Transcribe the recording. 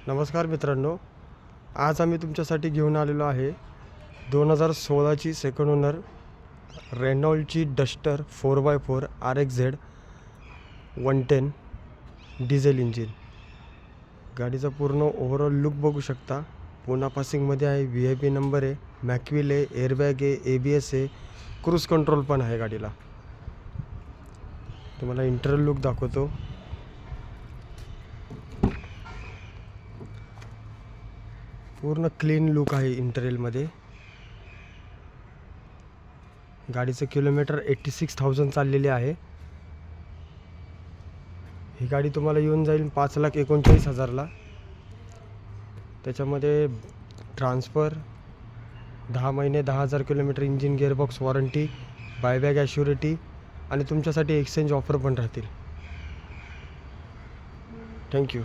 नमस्कार मित्रांनो, आज आम्ही तुमच्यासाठी घेऊन आलेलो आहे 2016ची सेकंड ओनर रेनॉल्डची Duster 4x4 RXZ 110 diesel engine. गाडीचा पूर्ण ओव्हरऑल लुक बघू शकता. पुणा पासिंगमध्ये आहे, VIP नंबर आहे, मॅकविल आहे, एअरबॅग आहे, ABS आहे, क्रूज कंट्रोल पण आहे गाडीला. तुम्हाला इंटरनल लुक दाखवतो. पूर्ण क्लीन लुक आहे इंटेरियलमध्ये. गाडीचं किलोमीटर 86,000 चाललेले आहे. ही गाडी तुम्हाला येऊन जाईल 5,39,000ला. त्याच्यामध्ये ट्रान्सफर, 10 महिने 10,000 kilometre engine gearbox warranty, buyback assurity आणि तुमच्यासाठी एक्सचेंज ऑफर पण राहतील. थँक्यू.